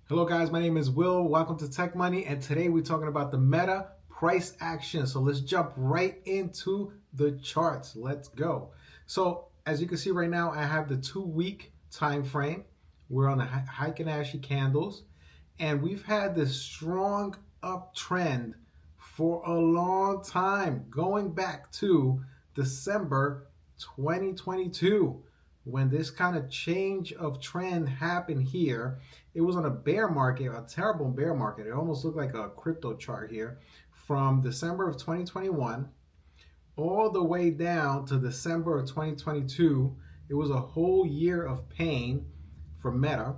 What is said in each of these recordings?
Hello guys, my name is Will. Welcome to Tech Money, and today we're talking about the Meta price action. So let's jump right into the charts. Let's go. So as you can see right now, I have the 2-week time frame. We're on the Heiken Ashi candles, and we've had this strong uptrend for a long time, going back to December 2022 when this kind of change of trend happened here. It was on a bear market, a terrible bear market. It almost looked like a crypto chart here from December of 2021 all the way down to December of 2022. It was a whole year of pain for Meta.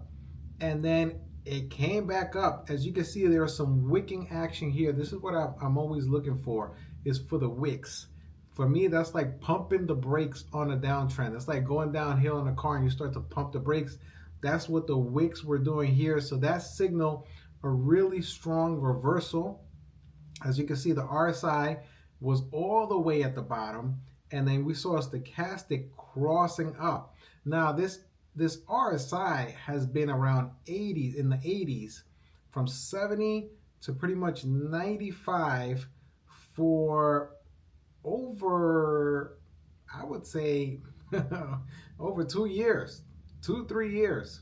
And then it came back up. As you can see, there is some wicking action here. This is what I'm always looking for, is for the wicks. For me, that's like pumping the brakes on a downtrend. That's like going downhill in a car and you start to pump the brakes. That's what the wicks were doing here. So that signal a really strong reversal. As you can see, the RSI was all the way at the bottom, and then we saw a stochastic crossing up. Now this RSI has been around 80s, in the 80s, from 70 to pretty much 95 for over, I would say, over 2 years, 3 years.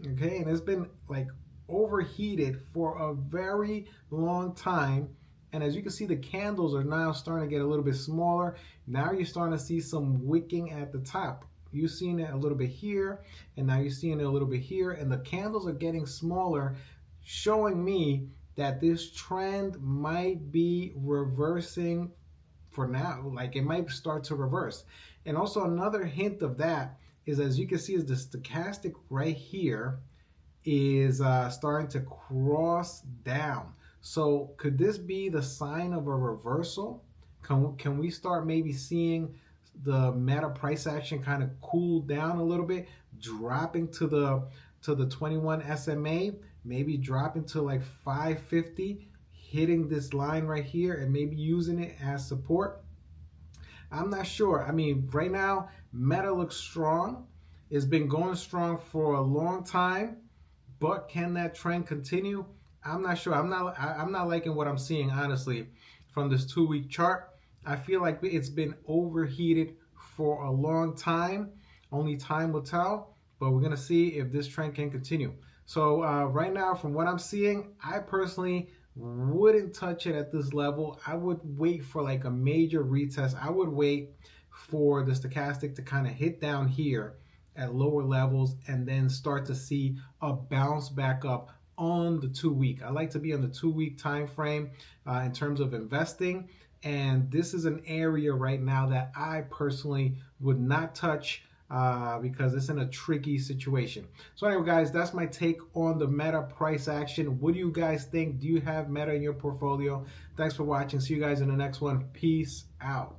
Okay, and it's been like overheated for a very long time. And as you can see, the candles are now starting to get a little bit smaller. Now you're starting to see some wicking at the top. You're seeing it a little bit here, and now you're seeing it a little bit here, and the candles are getting smaller, showing me that this trend might be reversing for now. Like, it might start to reverse. And also another hint of that is, as you can see, is the stochastic right here is starting to cross down. So could this be the sign of a reversal? Can we start maybe seeing the Meta price action kind of cool down a little bit, dropping to the 21 SMA, maybe dropping to like 550, hitting this line right here and maybe using it as support? I'm not sure. I mean, right now, Meta looks strong. It's been going strong for a long time, but can that trend continue? I'm not sure. I'm not liking what I'm seeing, honestly, from this 2-week chart. I feel like it's been overheated for a long time. Only time will tell, but we're gonna see if this trend can continue. So right now, from what I'm seeing, I personally wouldn't touch it at this level. I would wait for like a major retest. I would wait for the stochastic to kind of hit down here at lower levels and then start to see a bounce back up on the 2-week. I like to be on the 2-week time frame in terms of investing, and this is an area right now that I personally would not touch because it's in a tricky situation. So anyway, guys, that's my take on the Meta price action. What do you guys think? Do you have Meta in your portfolio? Thanks for watching. See you guys in the next one. Peace out.